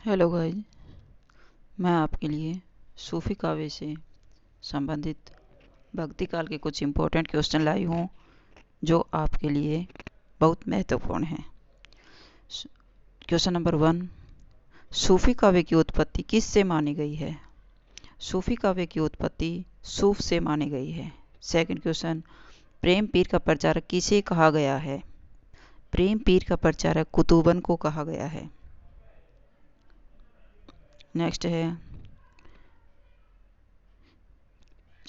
Hello guys, मैं आपके लिए सूफी काव्य से संबंधित भक्ति काल के कुछ इम्पोर्टेंट क्वेश्चन लाई हूँ जो आपके लिए बहुत महत्वपूर्ण हैं। क्वेश्चन नंबर 1, सूफी काव्य की उत्पत्ति किस से मानी गई है? सूफी काव्य की उत्पत्ति सूफ से मानी गई है। सेकंड क्वेश्चन, प्रेम पीर का प्रचारक किसे कहा गया है? प्रेम पीर का प्रचारक कुतुबन को कहा गया है। नेक्स्ट है,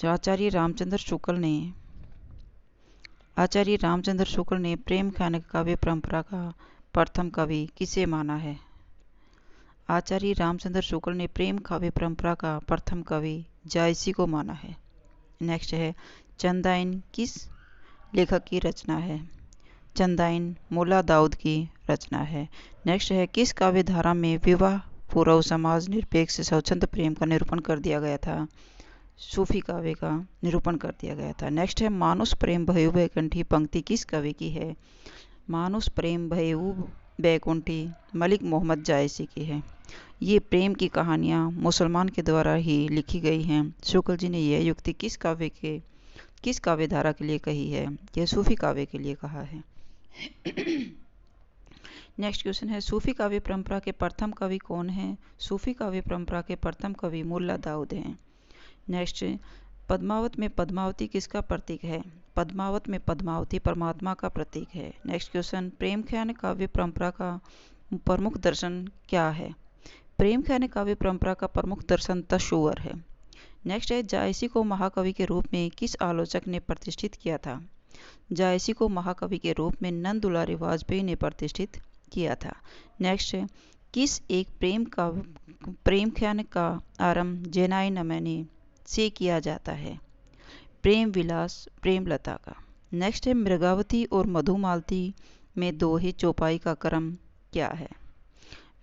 आचार्य रामचंद्र शुक्ल ने प्रेम ख्यान काव्य परंपरा का प्रथम कवि किसे माना है? आचार्य रामचंद्र शुक्ल ने प्रेम काव्य परंपरा का प्रथम कवि जायसी को माना है। नेक्स्ट है, चंदाइन किस लेखक की रचना है? चंदाइन मुल्ला दाऊद की रचना है। नेक्स्ट है, किस काव्य धारा में विवाह पूर्व समाज निरपेक्ष स्वच्छंद प्रेम का निरूपण कर दिया गया था? सूफी काव्य का निरूपण कर दिया गया था। नेक्स्ट है, मानुष प्रेम भयु बैकुंठी पंक्ति किस कवि की है? मानुष प्रेम भयु बैकुंठी मलिक मोहम्मद जायसी की है। ये प्रेम की कहानियाँ मुसलमान के द्वारा ही लिखी गई हैं। शुक्ल जी ने यह युक्ति किस काव्य धारा के लिए कही है? यह सूफी काव्य के लिए कहा है। नेक्स्ट क्वेश्चन है, सूफी काव्य परंपरा के प्रथम कवि कौन हैं? सूफी काव्य परंपरा के प्रथम कवि मुल्ला दाऊद हैं। नेक्स्ट, पद्मावत में पद्मावती किसका प्रतीक है? पद्मावत में पद्मावती परमात्मा का प्रतीक है। नेक्स्ट क्वेश्चन, प्रेम ख्यान काव्य परंपरा का प्रमुख दर्शन क्या है? प्रेम ख्यान काव्य परंपरा का प्रमुख दर्शन तशूवर है। नेक्स्ट है, जायसी को महाकवि के रूप में किस आलोचक ने प्रतिष्ठित किया था? जायसी को महाकवि के रूप में नंद दुलारी वाजपेयी ने प्रतिष्ठित किया था। नेक्स्ट है, किस एक प्रेम ख्यान का आरंभ जेनाई नमैनी से किया जाता है? प्रेम विलास प्रेमलता का। नेक्स्ट है, मृगावती और मधुमालती में दोहे चौपाई का क्रम क्या है?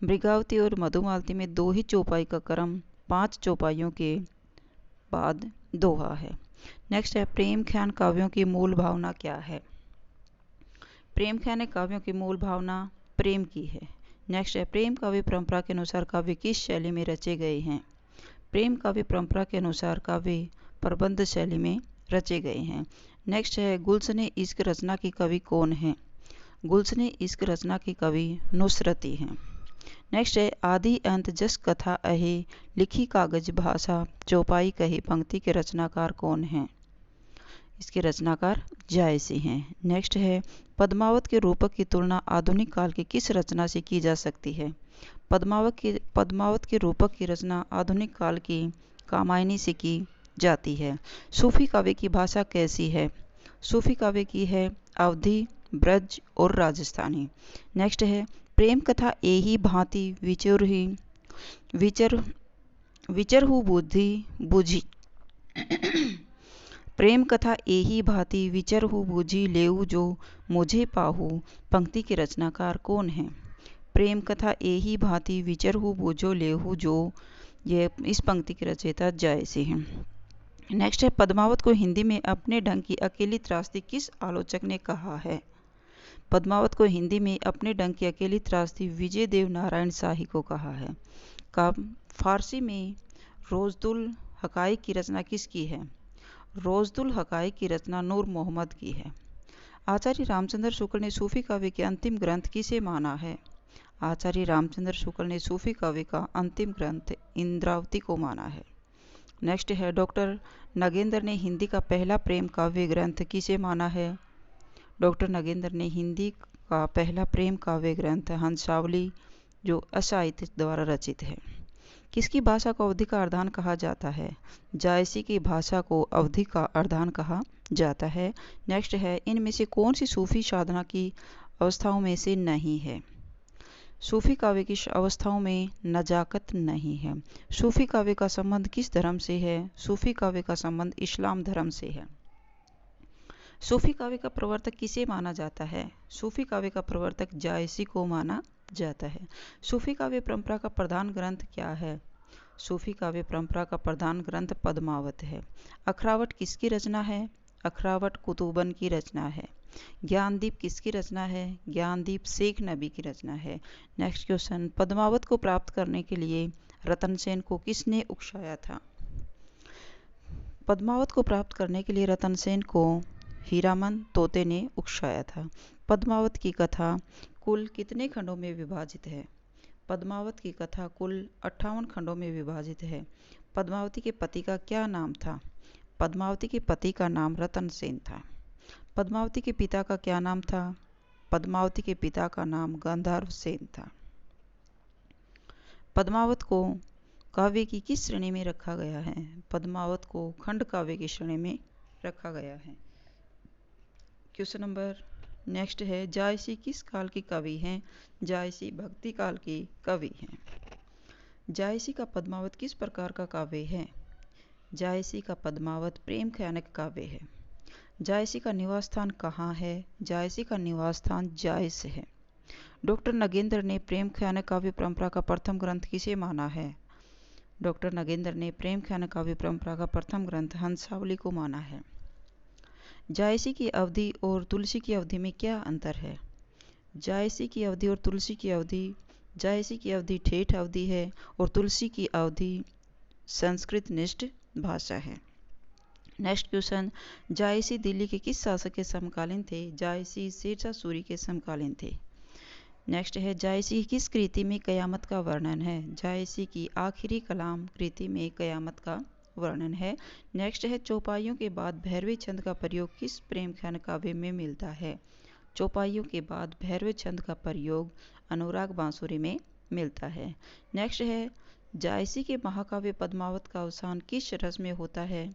मृगावती और मधुमालती में दोहे चौपाई का क्रम 5 चौपाइयों के बाद दोहा है। नेक्स्ट है, प्रेम ख्यान काव्यों की मूल भावना क्या है? प्रेम ख्यान काव्यों की मूल भावना प्रेम की है। नेक्स्ट है, प्रेम काव्य परंपरा के अनुसार काव्य किस शैली में रचे गए हैं? प्रेम काव्य परंपरा के अनुसार काव्य प्रबंध शैली में रचे गए हैं। नेक्स्ट है, गुलशने इश्क रचना की कवि कौन है? गुलशने इश्क रचना की कवि नुसरती हैं। नेक्स्ट है, आदि अंत जस कथा अहे लिखी कागज भाषा चौपाई कही पंक्ति के रचनाकार कौन हैं? इसके रचनाकार जायसी हैं। नेक्स्ट है, पद्मावत के रूपक की तुलना आधुनिक काल की किस रचना से की जा सकती है? पद्मावत के रूपक की रचना आधुनिक काल की कामायनी से की जाती है। सूफी काव्य की भाषा कैसी है? सूफी काव्य की है अवधी, ब्रज और राजस्थानी। नेक्स्ट है, प्रेम कथा एही भांति विचरहु बुद्धि बुझी प्रेम कथा एही भांति विचरहु बुझी लेऊ जो मुझे पाहू पंक्ति के रचनाकार कौन हैं? प्रेम कथा एही भांति विचरहु बुझो लेहू जो, ये इस पंक्ति के रचयिता जायसी हैं। नेक्स्ट है, पद्मावत को हिंदी में अपने ढंग की अकेली त्रासदी किस आलोचक ने कहा है? पद्मावत को हिंदी में अपने ढंग की अकेली त्रासदी विजय देव नारायण शाही को कहा है। फारसी में रोजदुल हकाइक की रचना किसकी है? रोजदुल हकाइक की रचना नूर मोहम्मद की है। आचार्य रामचंद्र शुक्ल ने सूफी काव्य के अंतिम ग्रंथ किसे माना है? आचार्य रामचंद्र शुक्ल ने सूफी काव्य का अंतिम ग्रंथ इंद्रावती को माना है। नेक्स्ट है, डॉक्टर नगेंद्र ने हिंदी का पहला प्रेम काव्य ग्रंथ किसे माना है? डॉक्टर नगेंद्र ने हिंदी का पहला प्रेम काव्य ग्रंथ हंसावली जो असाहित्य द्वारा रचित है। किसकी भाषा को अवधि का अर्धान कहा जाता है? जायसी की भाषा को अवधि का अर्धान कहा जाता है। नेक्स्ट है, इनमें से कौन सी सूफी साधना की अवस्थाओं में से नहीं है? सूफी काव्य की अवस्थाओं में नजाकत नहीं है। सूफी काव्य का संबंध किस धर्म से है? सूफी काव्य का संबंध इस्लाम धर्म से है। सूफी काव्य का प्रवर्तक किसे माना जाता है? सूफी काव्य का प्रवर्तक जायसी को माना जाता है। सूफी काव्य परंपरा का प्रधान ग्रंथ क्या है? सूफी काव्य परंपरा का प्रधान ग्रंथ पद्मावत है। अखरावट किसकी रचना है? अखरावट कुतुबन की रचना है। ज्ञानदीप किसकी रचना है? ज्ञानदीप शेख नबी की रचना है। नेक्स्ट क्वेश्चन, पद्मावत को प्राप्त करने के लिए रतन सेन को किसने उकसाया था? पद्मावत को प्राप्त करने के लिए रतन सेन को हीरामन तोते ने उकसाया था। पद्मावत की कथा कुल कितने खंडों में विभाजित है? पद्मावत की कथा कुल 58 खंडों में विभाजित है। पद्मावती के पति का क्या नाम था? पद्मावती के पति का नाम रतन सेन था। पद्मावती के पिता का क्या नाम था? पद्मावती के पिता का नाम गंधर्व सेन था। पद्मावत को काव्य की किस श्रेणी में रखा गया है? पद्मावत को खंड काव्य की श्रेणी में रखा गया है। क्वेश्चन नंबर नेक्स्ट है, जायसी किस काल की कवि हैं? जायसी भक्ति काल की कवि हैं। जायसी का पद्मावत किस प्रकार का काव्य है? जायसी का पद्मावत प्रेम ख्यानक काव्य है। जायसी का निवास स्थान कहाँ है? जायसी का निवास स्थान जायस है। डॉक्टर नगेंद्र ने प्रेम ख्यानक काव्य परंपरा का प्रथम ग्रंथ किसे माना है? डॉक्टर नगेंद्र ने प्रेम ख्यानक काव्य परंपरा का प्रथम ग्रंथ हंसावली को माना है। जायसी की अवधि और तुलसी की अवधि में क्या अंतर है? जायसी की अवधि और तुलसी की अवधि, जायसी की अवधि ठेठ अवधि है और तुलसी की अवधि संस्कृत निष्ठ भाषा है। नेक्स्ट क्वेश्चन, जायसी दिल्ली के किस शासक के समकालीन थे? जायसी शेरशाह सूरी के समकालीन थे। नेक्स्ट है, जायसी किस कृति में कयामत का वर्णन है? जायसी की आखिरी कलाम कृति में कयामत का वर्णन है। नेक्स्ट है, चौपाइयों के बाद भैरवी छंद का प्रयोग किस प्रेम ख्यान काव्य में मिलता है? चौपाइयों के बाद भैरवी छंद का प्रयोग अनुराग बांसुरी में मिलता है। नेक्स्ट है, जायसी के महाकाव्य पद्मावत का अवसान किस रस में होता है?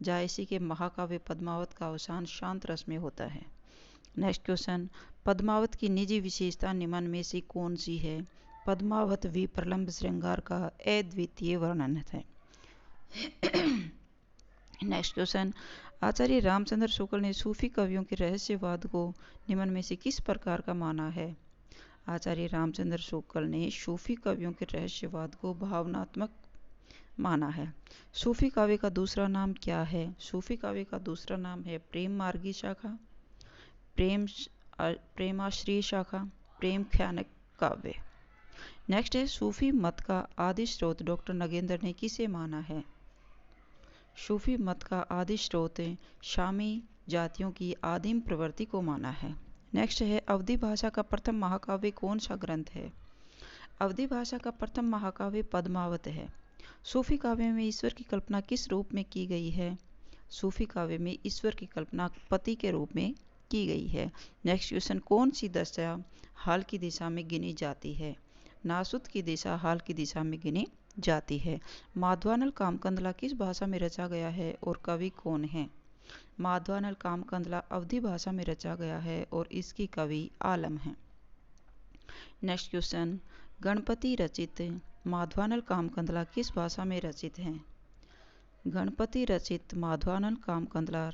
जायसी के महाकाव्य पद्मावत का अवसान शांत रस में होता है। नेक्स्ट क्वेश्चन, पद्मावत की निजी विशेषता निम्न में से कौन सी है? पद्मावत विप्रलंब श्रृंगार का अद्वितीय वर्णन है। नेक्स्ट क्वेश्चन, आचार्य रामचंद्र शुक्ल ने सूफी कवियों के रहस्यवाद को निम्न में से किस प्रकार का माना है? आचार्य रामचंद्र शुक्ल ने सूफी कवियों के रहस्यवाद को भावनात्मक माना है। सूफी काव्य का दूसरा नाम क्या है? सूफी काव्य का दूसरा नाम है प्रेम मार्गी शाखा, प्रेमाश्रय शाखा, प्रेम ख्यानक काव्य। नेक्स्ट है, सूफी मत का आदि स्रोत डॉक्टर नगेंद्र ने किसे माना है? सूफी मत का आदि स्रोत शामी जातियों की आदिम प्रवृत्ति को माना है। नेक्स्ट है, अवधी भाषा का प्रथम महाकाव्य कौन सा ग्रंथ है? अवधी भाषा का प्रथम महाकाव्य पद्मावत है। सूफी काव्य में ईश्वर की कल्पना किस रूप में की गई है? सूफी काव्य में ईश्वर की कल्पना पति के रूप में की गई है। नेक्स्ट क्वेश्चन, कौन सी दशा हाल की दिशा में गिनी जाती है? नासुत की दिशा हाल की दिशा में गिनी जाती है। माधवानल कामकंदला किस भाषा में रचा गया है और कवि कौन है? माधवानल कामकंदला अवधी भाषा में रचा गया है और इसकी कवि आलम है। नेक्स्ट क्वेश्चन, गणपति रचित माधवानल कामकंदला किस भाषा में रचित है? गणपति रचित माधवानल कामकंदला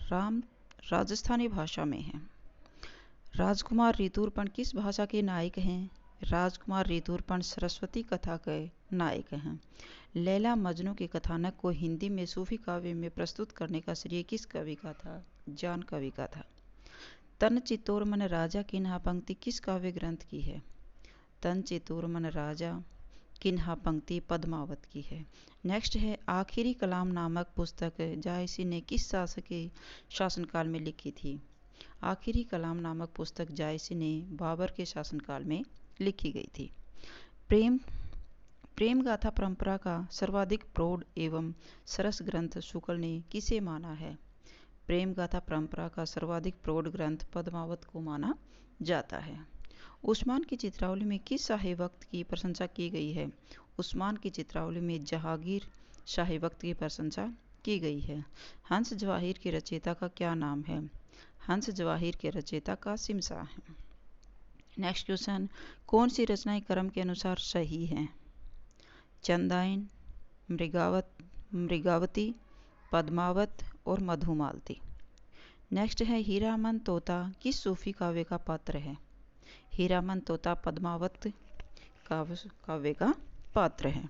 राजस्थानी भाषा में है। राजकुमार ऋतुर्पण किस भाषा के नायक हैं? राजकुमार ऋतुर्पण सरस्वती कथा के नायक हैं। लैला मजनू के कथानक को हिंदी में सूफी काव्य में प्रस्तुत करने का श्रेय किस कवि का था? जान कवि का था। तन चित्तौर मन राजा किन्हा पंक्ति किस काव्य ग्रंथ की है? तन चित्तौर मन राजा किन्हा पंक्ति पद्मावत की है। नेक्स्ट है, आखिरी कलाम नामक पुस्तक जायसी ने किस शासक के शासनकाल में लिखी थी? आखिरी कलाम नामक पुस्तक जायसी ने बाबर के शासनकाल में लिखी गई थी। प्रेम गाथा परंपरा का सर्वाधिक प्रौढ़ एवं सरस ग्रंथ शुक्ल ने किसे माना है? प्रेम गाथा परंपरा का सर्वाधिक प्रौढ़ ग्रंथ पद्मावत को माना जाता है। उस्मान की चित्रावली में किस शाही वक्त की प्रशंसा की गई है? उस्मान की चित्रावली में जहांगीर शाही वक्त की प्रशंसा की गई है। हंस जवाहिर के रचयिता का क्या नाम है? हंस जवाहिर के रचयिता कासिम शाह हैं। नेक्स्ट क्वेश्चन, कौन सी रचनाएं क्रम के अनुसार सही हैं? चंदायन, मृगावती, पद्मावत और मधुमालती। नेक्स्ट है, हीरामन तोता किस सूफी काव्य का पात्र है? हीरामन तोता पद्मावत काव्य का पात्र है।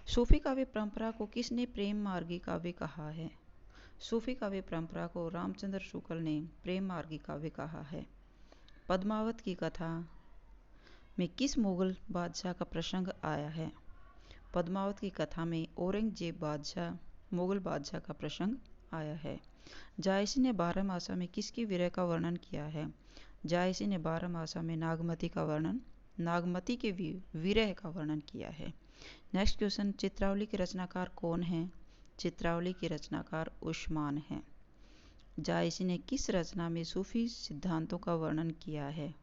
सूफी काव्य परंपरा को किसने प्रेम मार्गी काव्य कहा है? सूफी काव्य परंपरा को रामचंद्र शुक्ल ने प्रेम मार्गी काव्य कहा है। पद्मावत की कथा में किस मुगल बादशाह का प्रसंग आया है? पद्मावत की कथा में औरंगजेब बादशाह मुगल बादशाह का प्रसंग आया है। जायसी ने 12 मासा में किसकी विरह का वर्णन किया है? जायसी ने 12 मासा में नागमती के विरह का वर्णन किया है। नेक्स्ट क्वेश्चन, चित्रावली के रचनाकार कौन हैं? चित्रावली के रचनाकार उस्मान हैं। जायसी ने किस रचना में सूफी सिद्धांतों का वर्णन किया है?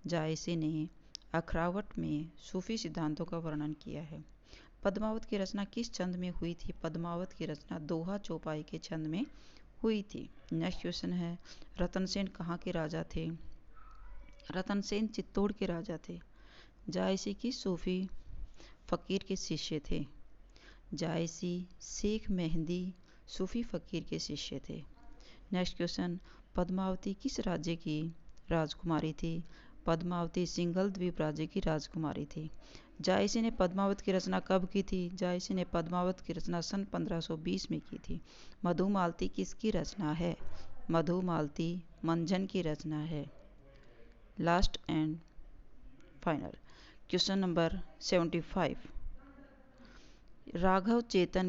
जायसी ने अखरावट में सूफी सिद्धांतों का वर्णन किया है। पद्मावत की रचना किस छंद में हुई थी? पद्मावत की रचना दोहा चौपाई के छंद में हुई थी। नेक्स्ट क्वेश्चन है, रतन सेन कहाँ के राजा थे? रतन सेन चित्तौड़ के राजा थे। जायसी किस सूफी फ़कीर के शिष्य थे? जायसी शेख मेहंदी सूफी फ़कीर के शिष्य थे। नेक्स्ट क्वेश्चन, पद्मावती किस राज्य की राजकुमारी थी? पद्मावती सिंघल द्वीप राज्य की राजकुमारी थी। जायसी ने पद्मावत की रचना कब की थी? जायसी ने पद्मावत की रचना सन 1520 में की थी। मधुमालती किसकी रचना है? मधुमालती मंझन की रचना है। Last and final question number 75, Raghav Chetan